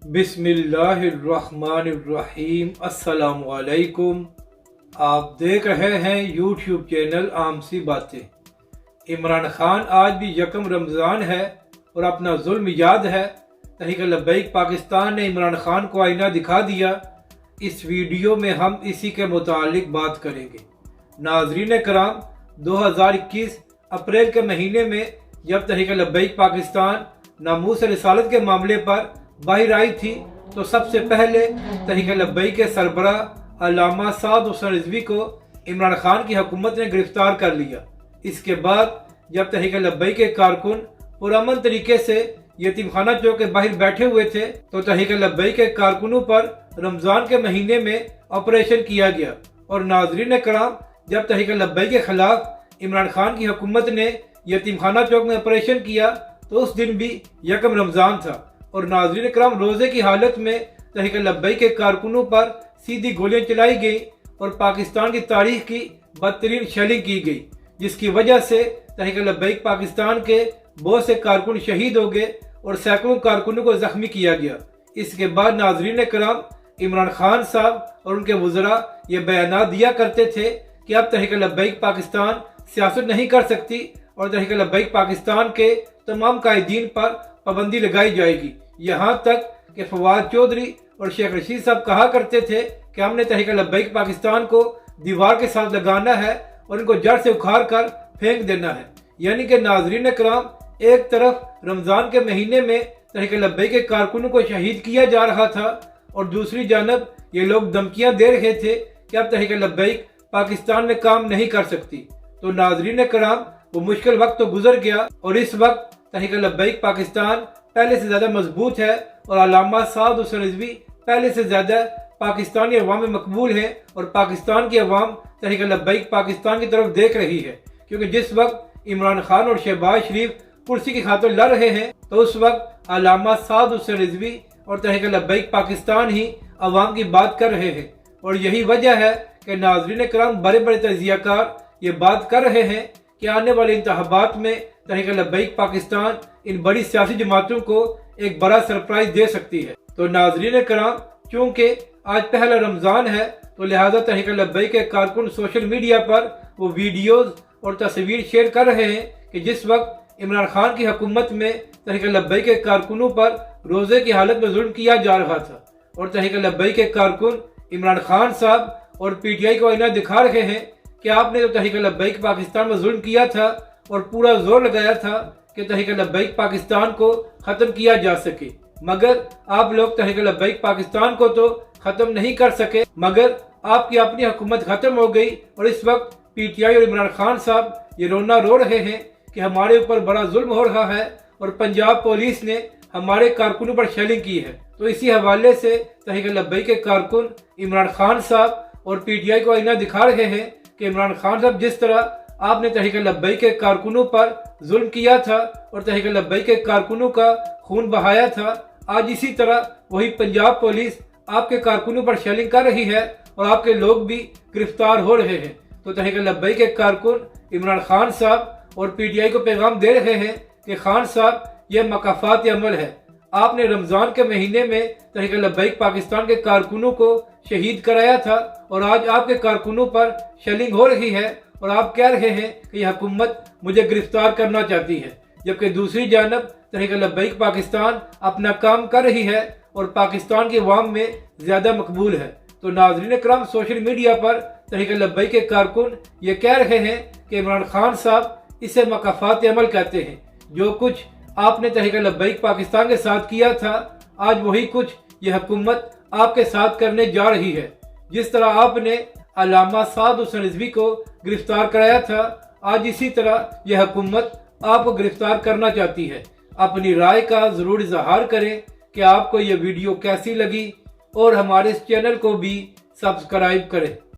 बिस्मिल्लाहिर्रहमानिर्रहीम। अस्सलाम वालेकुम। आप देख रहे हैं यूट्यूब चैनल आम सी बातें। इमरान खान आज भी यकम रमज़ान है और अपना जुल्म याद है। तहरीक लब्बैक पाकिस्तान ने इमरान खान को आईना दिखा दिया। इस वीडियो में हम इसी के मुतालिक बात करेंगे। नाज़रीन कराम, 2021 अप्रैल के महीने में जब तहरीक लब्बैक पाकिस्तान नामूस रिसालत के मामले पर बाहर आई थी तो सबसे पहले तहरीक लब्बैक के सरबराह अल्लामा साद हुसैन रिजवी को इमरान खान की हुकूमत ने गिरफ्तार कर लिया। इसके बाद जब तहरीक लब्बैक के कारकुन पुरअमन तरीके से यतीमखाना चौक के बाहर बैठे हुए थे तो तहरीक लब्बैक के कारकुनों पर रमज़ान के महीने में ऑपरेशन किया गया। और नाज़रीन कराम, जब तहरीक लब्बैक के खिलाफ इमरान खान की हुकूमत ने यतीमखाना चौक में ऑपरेशन किया तो उस दिन भी यकम रमज़ान था। और नाज़रीन कराम, रोज़े की हालत में तहरीक लब्बैक के कारकुनों पर सीधी गोलियां चलाई गई और पाकिस्तान की तारीख की बदतरीन शेलिंग की गई, जिसकी वजह से तहरीक लब्बैक पाकिस्तान के बहुत से कारकुन शहीद हो गए और सैकड़ों कारकुनों को जख्मी किया गया। इसके बाद नाज़रीन कराम, इमरान खान साहब और उनके वज़रा ये बयान दिया करते थे कि अब तहरीक लब्बैक पाकिस्तान सियासत नहीं कर सकती और तहरीक लब्बैक पाकिस्तान के तमाम कायदीन पर पाबंदी लगाई जाएगी। यहाँ तक कि फवाद चौधरी और शेख रशीद साहब कहा करते थे कि हमने तहरीक लब्बैक पाकिस्तान को दीवार के साथ लगाना है और इनको जड़ से उखाड़ कर फेंक देना है। यानी कि नाज़रीन कराम, एक तरफ रमज़ान के महीने में तहरीक लब्बैक के कारकुनों को शहीद किया जा रहा था और दूसरी जानब ये लोग धमकियां दे रहे थे कि अब तहरीक लब्बैक पाकिस्तान में काम नहीं कर सकती। तो नाज़रीन कराम, वो मुश्किल वक्त तो गुजर गया और इस वक्त तहरीक लब्बैक पाकिस्तान पहले से ज़्यादा मजबूत है और अल्लामा साद हुसैन रिजवी पहले से ज़्यादा पाकिस्तानी अवाम में मकबूल है और पाकिस्तान की अवाम तहरीक लब्बैक पाकिस्तान की तरफ देख रही है। क्योंकि जिस वक्त इमरान खान और शहबाज शरीफ कुर्सी की खातिर लड़ रहे हैं तो उस वक्त अल्लामा साद हुसैन रिजवी और तहरीक लब्बैक पाकिस्तान ही अवाम की बात कर रहे हैं। और यही वजह है कि नाज़रीन कराम, बड़े बड़े तजियाकार ये बात कर रहे हैं कि आने वाले इंतखाबात में तहरीक लब्बैक पाकिस्तान इन बड़ी सियासी जमातों को एक बड़ा सरप्राइज दे सकती है। तो नाज़रीन कराम, चूँकि आज पहला रमज़ान है तो लिहाजा तहरीक लब्बैक के कारकुन सोशल मीडिया पर वो वीडियोज़ और तस्वीर शेयर कर रहे हैं कि जिस वक्त इमरान खान की हुकूमत में तहरीक लब्बैक के कारकुनों पर रोज़े की हालत में जुल्म किया जा रहा था और तहरीक लब्बैक के कारकुन इमरान खान साहब और PTI को आईना दिखा रहे हैं कि आपने तो तहरीक लब्बैक पाकिस्तान में जुल्म किया था और पूरा जोर लगाया था कि तहरीक लब्बैक पाकिस्तान को ख़त्म किया जा सके, मगर आप लोग तहरीक लब्बैक पाकिस्तान को तो ख़त्म नहीं कर सके, मगर आपकी अपनी हुकूमत ख़त्म हो गई। और इस वक्त PTI और इमरान खान साहब ये रोना रो रहे हैं कि हमारे ऊपर बड़ा जुल्म हो रहा है और पंजाब पुलिस ने हमारे कारकुनों पर शेलिंग की है। तो इसी हवाले से तहरीक लब्बैक के कारकुन इमरान खान साहब और PTI को आईना दिखा रहे हैं कि इमरान खान साहब, जिस तरह आपने तहरीक लब्बैक के कारकुनों पर जुल्म किया था और तहरीक लब्बैक के कारकुनों का खून बहाया था, आज इसी तरह वही पंजाब पुलिस आपके कारकुनों पर शेलिंग कर रही है और आपके लोग भी गिरफ्तार हो रहे हैं। तो तहरीक लब्बैक के कारकुन इमरान खान साहब और PTI को पैगाम दे रहे हैं कि खान साहब, यह मकाफाती अमल है। आपने रमज़ान के महीने में तहरीक लब्बैक पाकिस्तान के कारकुनों को शहीद कराया था और आज आपके कारकुनों पर शेलिंग हो रही है और आप कह रहे हैं कि यह हुकूमत मुझे गिरफ्तार करना चाहती है, जबकि दूसरी जानब तहरीक लब्बैक पाकिस्तान अपना काम कर रही है और पाकिस्तान की अवाम में ज़्यादा मकबूल है। तो नाज़रीन कराम, सोशल मीडिया पर तहरीक लब्बैक के कारकुन ये कह रहे हैं कि इमरान खान साहब, इसे मकाफाती अमल कहते हैं। जो कुछ आपने तहरीक लब्बैक पाकिस्तान के साथ किया था, आज वही कुछ यह हुकूमत आपके साथ करने जा रही है। जिस तरह आपने अल्लामा साद हुसैन रिजवी को गिरफ्तार कराया था, आज इसी तरह यह हुकूमत आपको गिरफ्तार करना चाहती है। अपनी राय का ज़रूर इज़हार करें कि आपको यह वीडियो कैसी लगी और हमारे इस चैनल को भी सब्सक्राइब करें।